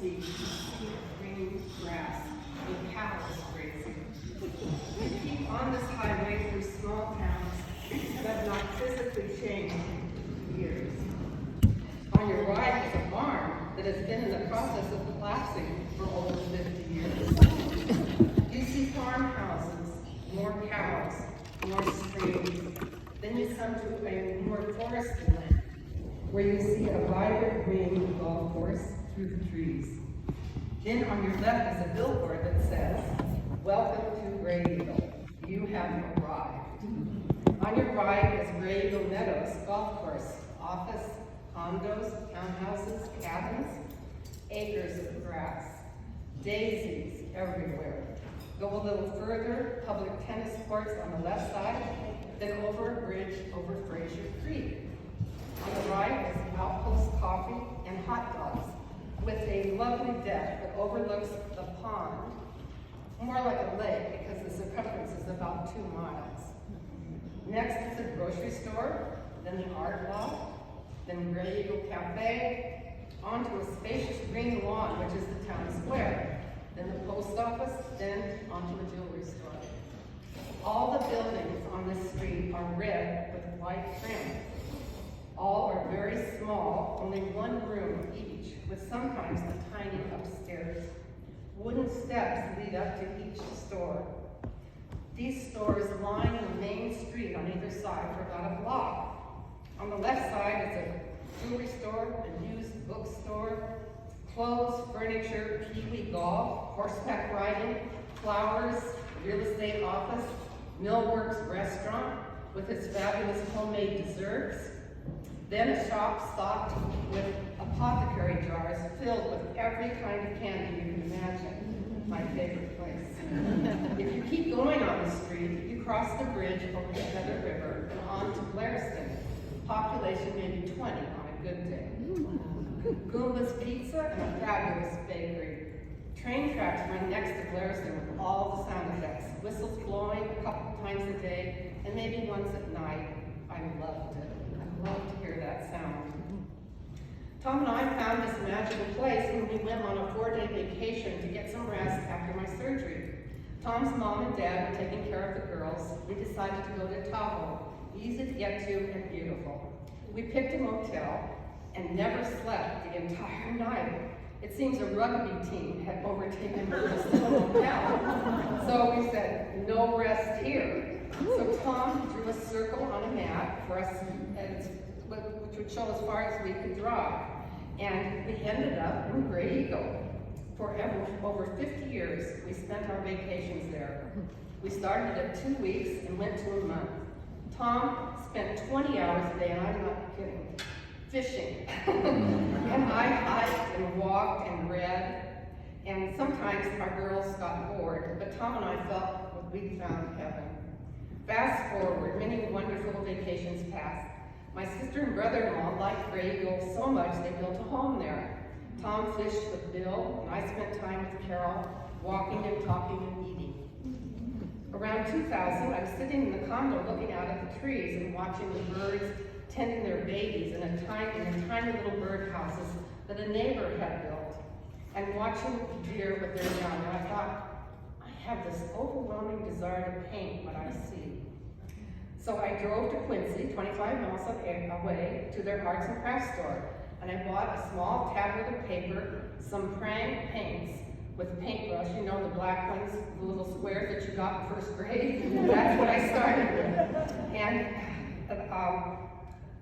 see green grass with cows grazing. You keep on this highway through small towns that have not physically changed in years. On your right is a barn that has been in the process of collapsing for over 50 years. You see farmhouses, more cows, more streams. Then you come to a more forested land, where you see a vibrant green golf course through the trees. Then on your left is a billboard that says, "Welcome to Gray Eagle. You have arrived." On your right is Gray Eagle Meadows golf course, office, condos, townhouses, cabins, acres of grass, daisies everywhere. Go a little further, public tennis courts on the left side, then over a bridge over Fraser Creek. On the right is Outpost Coffee and hot dogs with a lovely deck that overlooks the pond, more like a lake because the circumference is about 2 miles. Next is a grocery store, then the art loft, then Gray Eagle Cafe, onto a spacious green lawn, which is the town square, then the post office, then onto a jewelry store. All the buildings on this street are red with white trim. All are very small, only one room each, with sometimes a tiny upstairs. Wooden steps lead up to each store. These stores line the main street on either side for about a block. On the left side is a jewelry store, a used bookstore, clothes, furniture, Pee-wee golf, horseback riding, flowers, real estate office, Millworks restaurant with its fabulous homemade desserts, then a shop stocked with apothecary jars filled with every kind of candy you can imagine. My favorite place. If you keep going on the street, you cross the bridge over the Feather River and on to Blairston. Population maybe 20 on a good day. Goomba's Pizza and a fabulous bakery. Train tracks run next to Blairston with all the sound effects. Whistles blowing a couple times a day and maybe once at night. I loved it. I love to hear that sound. Tom and I found this magical place when we went on a 4-day vacation to get some rest after my surgery. Tom's mom and dad were taking care of the girls. We decided to go to Tahoe, easy to get to and beautiful. We picked a motel and never slept the entire night. It seems a rugby team had overtaken us in the motel. So we said, no rest here. So Tom drew a circle on a map for us, which would show as far as we could drive. And we ended up in Gray Eagle. For over 50 years, we spent our vacations there. We started at 2 weeks and went to a month. Tom spent 20 hours a day, and I'm not kidding, fishing. And I hiked and walked and read. And sometimes our girls got bored, but Tom and I felt we'd found heaven. Fast forward, many wonderful vacations passed. My sister and brother-in-law liked Gray Eagle so much they built a home there. Tom fished with Bill, and I spent time with Carol, walking and talking and eating. Around 2000, I was sitting in the condo looking out at the trees and watching the birds tending their babies in the tiny little birdhouses that a neighbor had built, and watching deer with their young. And I thought, I have this overwhelming desire to paint what I see. So I drove to Quincy, 25 miles away, to their arts and crafts store, and I bought a small tablet of paper, some Prang paints with a paintbrush, you know, the black ones, the little squares that you got in first grade. That's what I started with.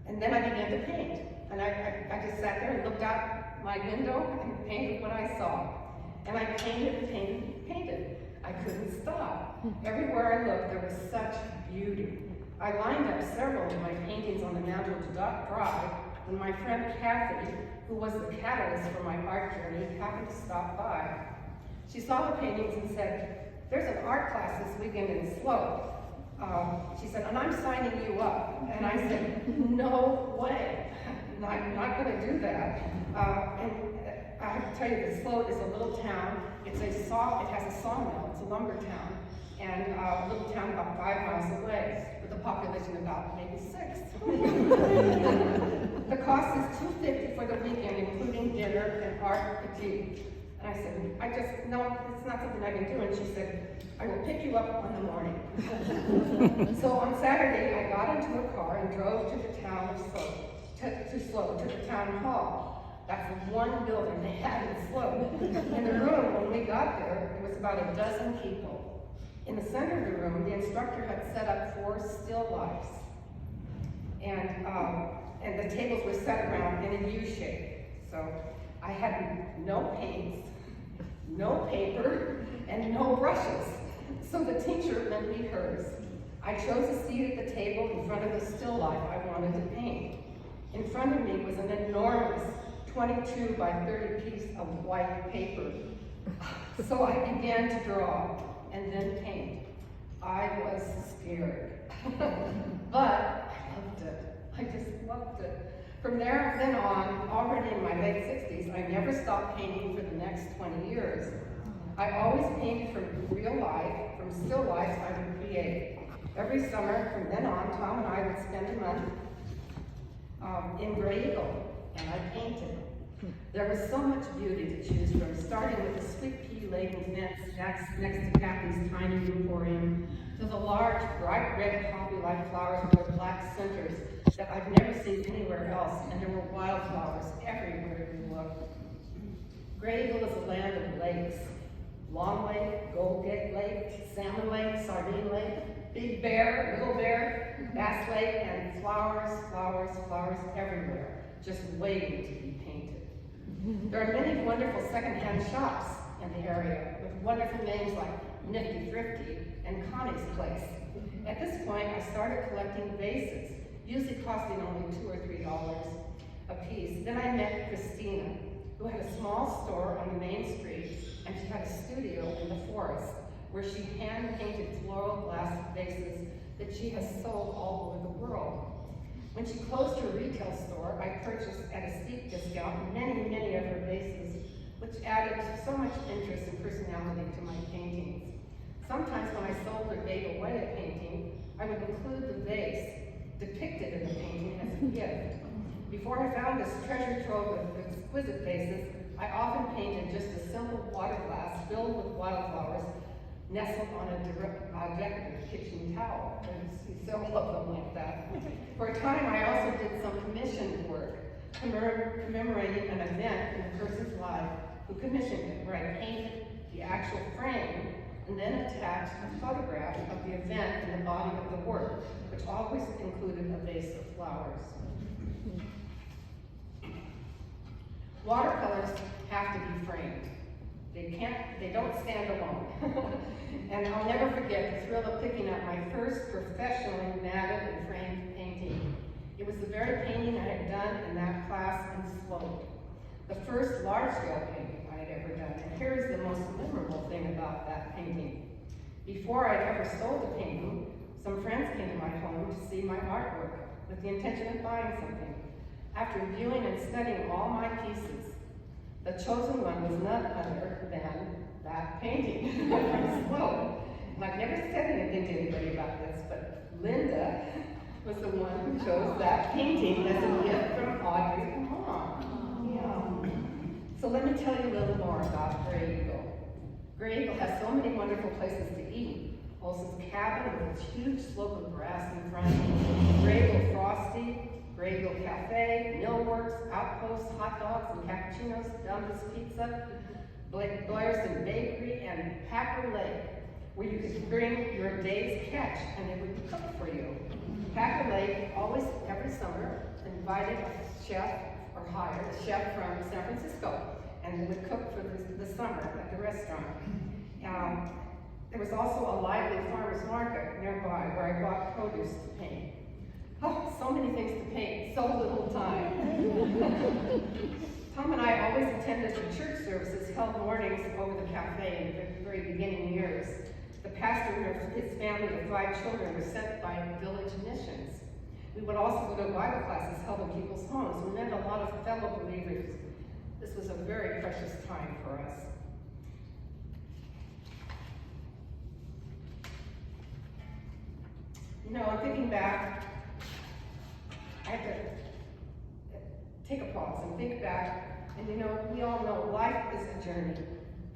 And then I began to paint. And I just sat there and looked out my window and painted what I saw. And I painted and painted and painted. I couldn't stop. Everywhere I looked, there was such beauty. I lined up several of my paintings on the mantle to dry when my friend Kathy, who was the catalyst for my art journey, happened to stop by. She saw the paintings and said, "There's an art class this weekend in Slope." She said, "And I'm signing you up." And I said, "No way, I'm not going to do that." And I have to tell you, that Slope is a little town. It has a sawmill. It's a lumber town, and a little town about 5 miles away, with a population about maybe 6. The cost is $250 for the weekend, including dinner and art critique. And I said, no, it's not something I can do. And she said, I will pick you up in the morning. So on Saturday, I got into a car and drove to the town of Slow, to the town hall. That's the one building they had in Slow. In the room, when we got there, it was about a dozen people. In the center of the room, the instructor had set up 4 still lifes. And the tables were set around in a U shape. So I had no paints, no paper, and no brushes. So the teacher lent me hers. I chose a seat at the table in front of the still life I wanted to paint. In front of me was an enormous 22 by 30 piece of white paper. So I began to draw and then paint. I was scared, but I loved it. I just loved it. From there then on, already in my late 60s, I never stopped painting for the next 20 years. I always painted from real life, from still lifes I would create. Every summer, from then on, Tom and I would spend a month in Gray Eagle, and I painted. There was so much beauty to choose from, starting with the sweet pea-laden fence next to Kathy's tiny emporium, to the large, bright red poppy-like flowers with their black centers that I've never seen anywhere else, and there were wildflowers everywhere you looked. Gray Eagle is a land of lakes. Long Lake, Gold Gate Lake, Salmon Lake, Sardine Lake, Big Bear, Little Bear, Bass Lake, and flowers, flowers, flowers everywhere, just waiting to be painted. There are many wonderful secondhand shops in the area with wonderful names like Nifty Thrifty and Connie's Place. At this point, I started collecting vases, usually costing only $2 or $3 a piece. Then I met Christina, who had a small store on the main street, and she had a studio in the forest where she hand-painted floral glass vases that she has sold all over the world. When she closed her retail store, I purchased at a steep discount many, many of her vases, which added so much interest and personality to my paintings. Sometimes when I sold or gave away a painting, I would include the vase depicted in the painting as a gift. Before I found this treasure trove of exquisite vases, I often painted just a simple water glass filled with wildflowers nestled on a decorative kitchen towel. You see several of them like that. For a time, I also did some commissioned work, commemorating an event in a person's life who commissioned it, where I painted the actual frame and then attached a photograph of the event in the body of the work, which always included a vase of flowers. Watercolors have to be framed. They don't stand alone. And I'll never forget the thrill of picking up my first professionally matted and framed painting. It was the very painting I had done in that class in Slope. The first large-scale painting I had ever done. And here's the most memorable thing about that painting. Before I'd ever sold the painting, some friends came to my home to see my artwork with the intention of buying something. After viewing and studying all my pieces, the chosen one was none other than that painting from Sloan. And I've never said anything to anybody about this, but Linda was the one who chose that painting as a gift from Audrey's mom. Yeah. So let me tell you a little more about Gray Eagle. Gray Eagle has so many wonderful places to eat. Olson's Cabin with its huge slope of grass in front, Gray Eagle Frosty, Gray Eagle Cafe, Millworks, Outposts, hot dogs and cappuccinos, Dumbo's Pizza, Blair's Bakery, and Packer Lake, where you could bring your day's catch and they would cook for you. Packer Lake always, every summer, invited a chef or hired a chef from San Francisco and would cook for the summer at the restaurant. There was also a lively farmer's market nearby where I bought produce to paint. Oh, so many things to paint, so little time. Tom and I always attended the church services held mornings over the cafe in the very beginning years. The pastor and his family of 5 children were sent by village missions. We would also go to Bible classes held in people's homes. We met a lot of fellow believers. This was a very precious time for us. You know, thinking back, take a pause and think back. And you know, we all know life is a journey,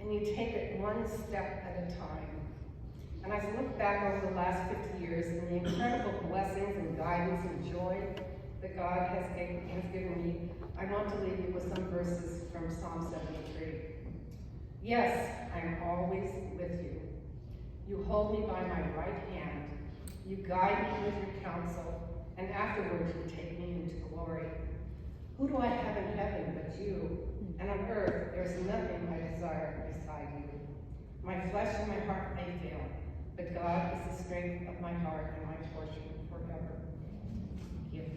and you take it one step at a time. And as I look back over the last 50 years and the incredible blessings and guidance and joy that God has given me, I want to leave you with some verses from Psalm 73. Yes, I am always with you. You hold me by my right hand. You guide me with your counsel, and afterwards you take me into glory. Who do I have in heaven but you? And on earth there is nothing I desire beside you. My flesh and my heart may fail, but God is the strength of my heart and my portion forever. Thank you.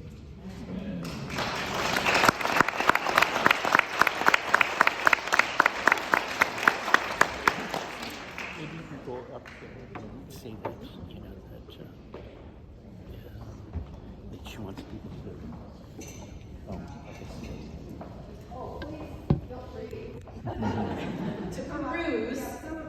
Maybe you can go up there and say that, you know, that she wants people to, Oh, please feel free to peruse some of